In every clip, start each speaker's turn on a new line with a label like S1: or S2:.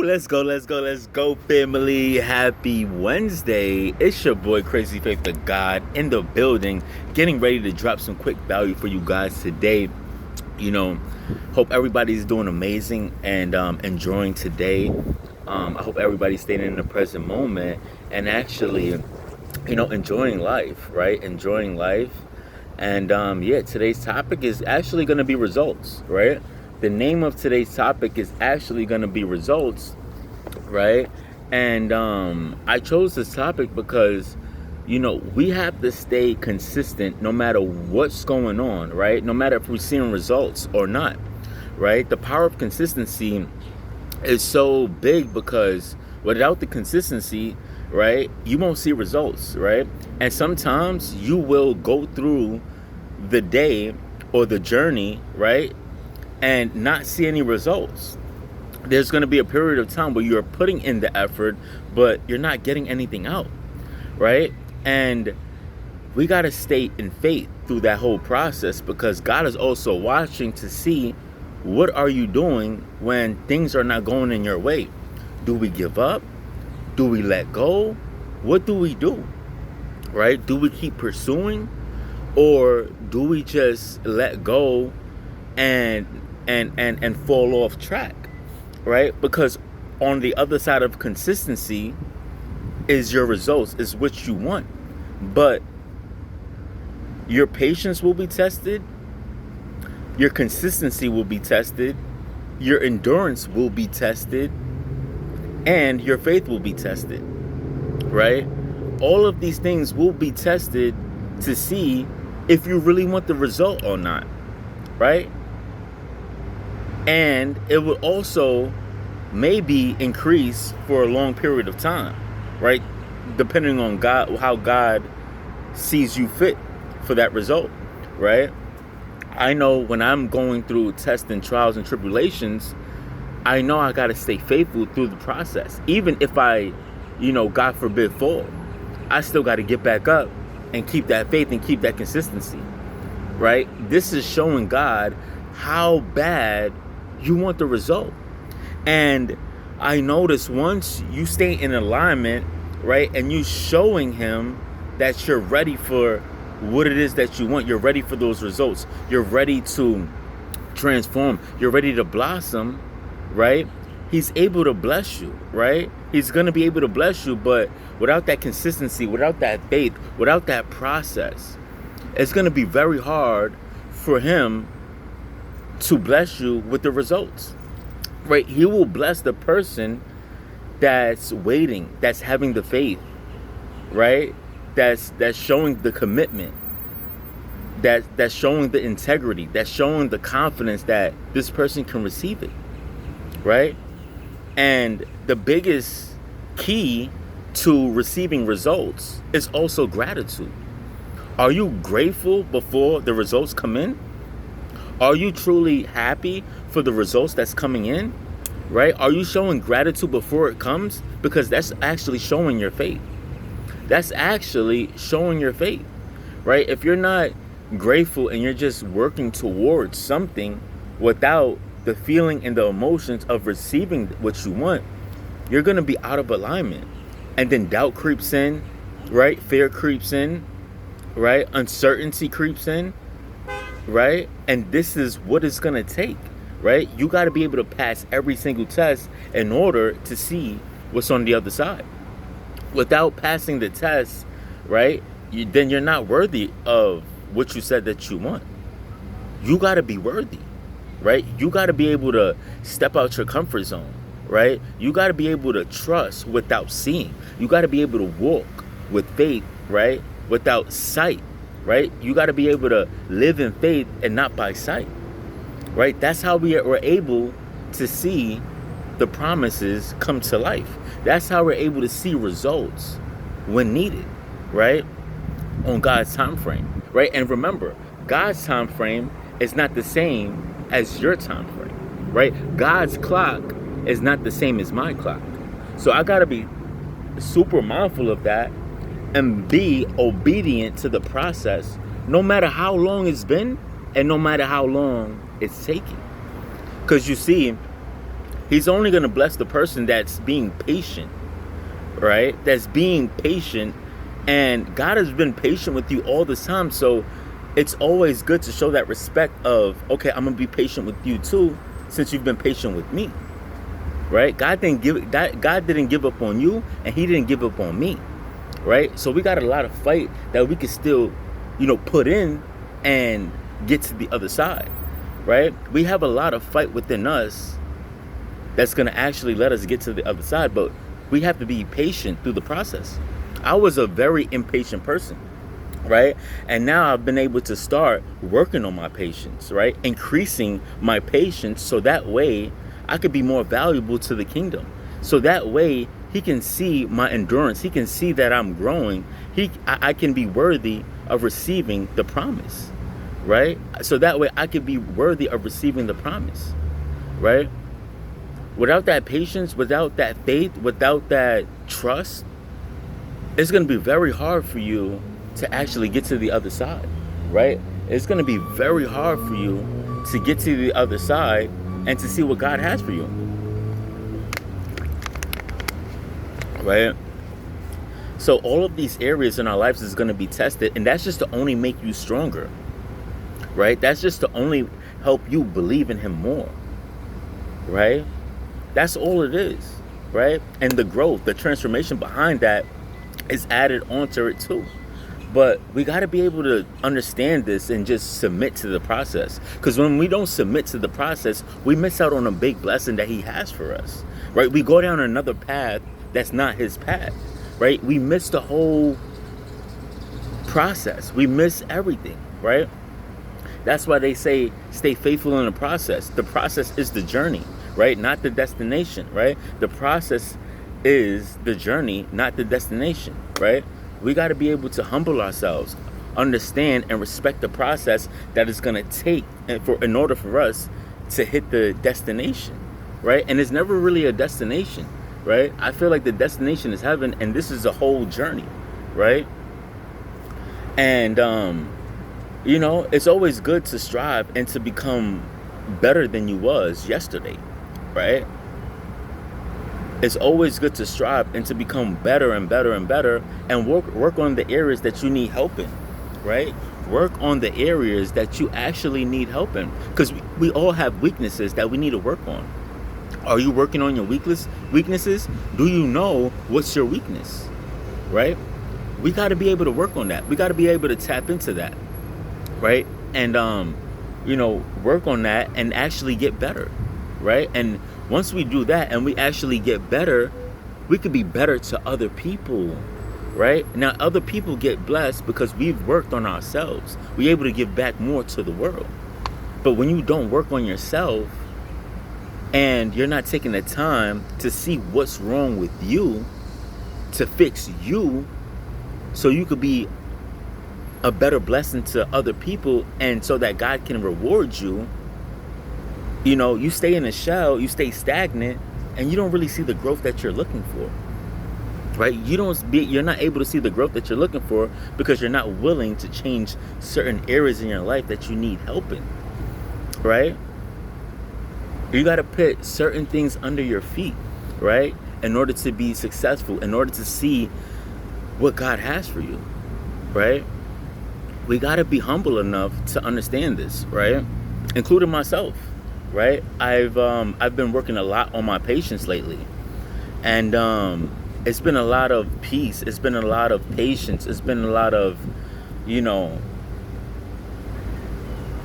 S1: Let's go, family. Happy Wednesday. It's your boy, Crazy Faith the God, in the building, getting ready to drop some quick value for you guys today. Hope everybody's doing amazing and enjoying today. I hope everybody's staying in the present moment and actually, enjoying life, right? Enjoying life. And today's topic is actually going to be results, right? The name of today's topic is actually going to be results, right? And I chose this topic because, we have to stay consistent no matter what's going on, right? No matter if we're seeing results or not, right? The power of consistency is so big because without the consistency, right, you won't see results, right? And sometimes you will go through the day or the journey, right, and not see any results. There's going to be a period of time where you're putting in the effort, but you're not getting anything out, right? And we got to stay in faith through that whole process because God is also watching to see what are you doing when things are not going in your way. Do we give up? Do we let go? What do we do, right? Do we keep pursuing, or do we just let go and fall off track, right? Because on the other side of consistency is your results, is what you want. But your patience will be tested, your consistency will be tested, your endurance will be tested, and your faith will be tested, right? All of these things will be tested to see if you really want the result or not, right? And it will also maybe increase for a long period of time, right? Depending on God, how God sees you fit for that result, right? I know when I'm going through tests and trials and tribulations, I know I got to stay faithful through the process. Even if I, God forbid, fall, I still got to get back up and keep that faith and keep that consistency, right? This is showing God how bad you want the result. And I notice once you stay in alignment, right, and you showing him that you're ready for what it is that you want, you're ready for those results, you're ready to transform, you're ready to blossom, right? He's able to bless you, right? He's going to be able to bless you, but without that consistency, without that faith, without that process, it's going to be very hard for him to bless you with the results, right? He will bless the person that's waiting, that's having the faith, right? That's showing the commitment, that's showing the integrity, that's showing the confidence that this person can receive it, right? And the biggest key to receiving results is also gratitude. Are you grateful before the results come in? Are you truly happy for the results that's coming in, right? Are you showing gratitude before it comes? Because that's actually showing your faith. That's actually showing your faith, right? If you're not grateful and you're just working towards something without the feeling and the emotions of receiving what you want, you're going to be out of alignment. And then doubt creeps in, right? Fear creeps in, right? Uncertainty creeps in, right? And this is what it's going to take, right? You got to be able to pass every single test in order to see what's on the other side. Without passing the test, right, then you're not worthy of what you said that you want. You got to be worthy, right? You got to be able to step out your comfort zone, right? You got to be able to trust without seeing. You got to be able to walk with faith, right, without sight, right? You got to be able to live in faith and not by sight, right? That's how we're able to see the promises come to life. That's how we're able to see results when needed, right? On God's time frame, right? And remember, God's time frame is not the same as your time frame, right? God's clock is not the same as my clock. So I got to be super mindful of that and be obedient to the process, no matter how long it's been and no matter how long it's taking. Because you see, He's only going to bless the person that's being patient, right? That's being patient. And God has been patient with you all this time. So it's always good to show that respect of, okay, I'm going to be patient with you too, since you've been patient with me, right? God didn't give up on you, and he didn't give up on me, right? So we got a lot of fight that we can still, put in and get to the other side, right? We have a lot of fight within us that's going to actually let us get to the other side, but we have to be patient through the process. I was a very impatient person, right? And now I've been able to start working on my patience, right? Increasing my patience so that way I could be more valuable to the kingdom. So that way he can see my endurance. He can see that I'm growing. I can be worthy of receiving the promise, right? So that way I could be worthy of receiving the promise, right? Without that patience, without that faith, without that trust, it's going to be very hard for you to actually get to the other side, right? It's going to be very hard for you to get to the other side and to see what God has for you, right? So all of these areas in our lives is going to be tested, and that's just to only make you stronger, right? That's just to only help you believe in him more, right? That's all it is, right? And the growth, the transformation behind that is added onto it too. But we got to be able to understand this and just submit to the process. Because when we don't submit to the process, we miss out on a big blessing that he has for us, right? We go down another path that's not his path, right? We miss the whole process. We miss everything, right? That's why they say stay faithful in the process. The process is the journey, right? Not the destination, right? The process is the journey, not the destination, right? We got to be able to humble ourselves, understand and respect the process that it's going to take in order for us to hit the destination, right? And it's never really a destination, right? I feel like the destination is heaven, and this is a whole journey, right? And it's always good to strive and to become better than you was yesterday, right? It's always good to strive and to become better and better and better, and work on the areas that you need help in, right? Work on the areas that you actually need help in, because we all have weaknesses that we need to work on. Are you working on your weaknesses? Do you know what's your weakness, right? We got to be able to work on that. We got to be able to tap into that, right? And work on that and actually get better, right? And once we do that and we actually get better, we could be better to other people, right? Now, other people get blessed because we've worked on ourselves. We're able to give back more to the world. But when you don't work on yourself and you're not taking the time to see what's wrong with you, to fix you, so you could be a better blessing to other people and so that God can reward you, you stay in a shell, you stay stagnant, and you don't really see the growth that you're looking for, right? You're not able to see the growth that you're looking for because you're not willing to change certain areas in your life that you need help in, right? You got to put certain things under your feet, right? In order to be successful, in order to see what God has for you, right? We got to be humble enough to understand this, right? Including myself. Right, I've been working a lot on my patience lately, and it's been a lot of peace. It's been a lot of patience. It's been a lot of,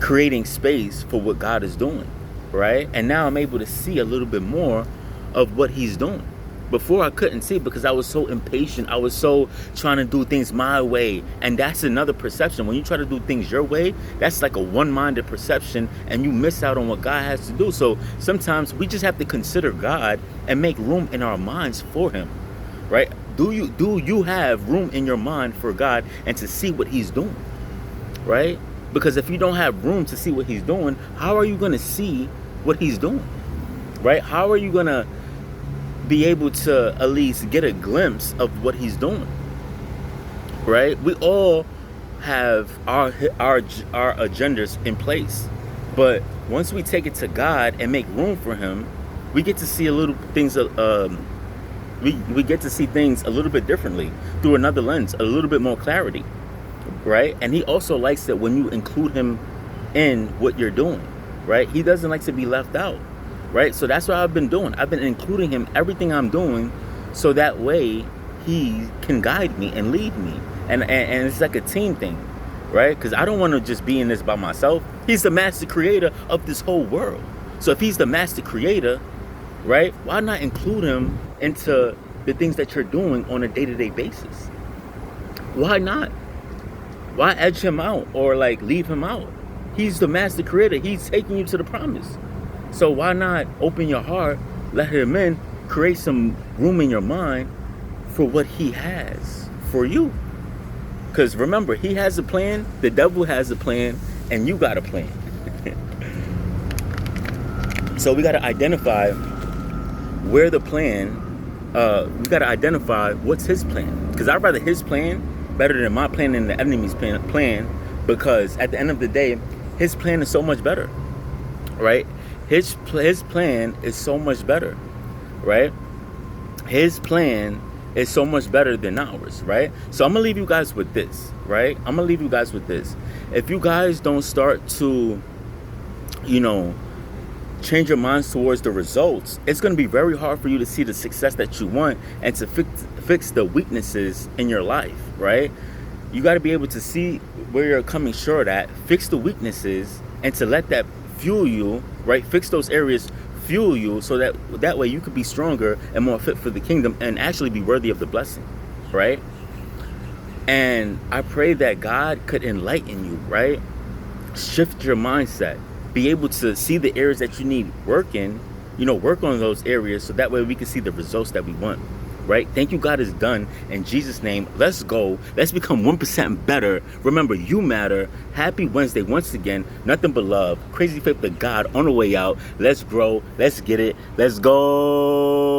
S1: creating space for what God is doing, right? And now I'm able to see a little bit more of what He's doing. Before I couldn't see because I was so impatient. I was so trying to do things my way. And that's another perception. When you try to do things your way, that's like a one-minded perception, and you miss out on what God has to do. So sometimes we just have to consider God and make room in our minds for Him, right? Do you have room in your mind for God and to see what He's doing, right? Because if you don't have room to see what He's doing, how are you going to see what He's doing, right? How are you going to be able to at least get a glimpse of what He's doing, right? We all have our agendas in place, but once we take it to God and make room for Him, we get to see a little things. We get to see things a little bit differently through another lens, a little bit more clarity, right? And he also likes that when you include him in what you're doing, right? He doesn't like to be left out, right? So that's what I've been doing. I've been including him everything I'm doing, so that way he can guide me and lead me, and it's like a team thing, right? Because I don't want to just be in this by myself. He's the master creator of this whole world. So if he's the master creator, right, why not include him into the things that you're doing on a day-to-day basis? Why not? Why edge him out or like leave him out? He's the master creator. He's taking you to the promise. So why not open your heart, let him in, create some room in your mind for what he has for you? Because remember, he has a plan, the devil has a plan, and you got a plan. So we got to identify where the plan, we got to identify what's his plan. Because I'd rather his plan better than my plan and the enemy's plan, because at the end of the day, his plan is so much better, right? His plan is so much better, right? His plan is so much better than ours, right? So I'm going to leave you guys with this, right? I'm going to leave you guys with this. If you guys don't start to, change your minds towards the results, it's going to be very hard for you to see the success that you want and to fix the weaknesses in your life, right? You got to be able to see where you're coming short at, fix the weaknesses, and to let that fuel you, right? Fix those areas, fuel you, so that way you could be stronger and more fit for the kingdom and actually be worthy of the blessing, right? And I pray that God could enlighten you, right? Shift your mindset. Be able to see the areas that you need work in, work on those areas, so that way we can see the results that we want, right? Thank you, God is done. In Jesus' name, let's go. Let's become 1% better. Remember, you matter. Happy Wednesday once again. Nothing but love. Crazy faith to God on the way out. Let's grow. Let's get it. Let's go.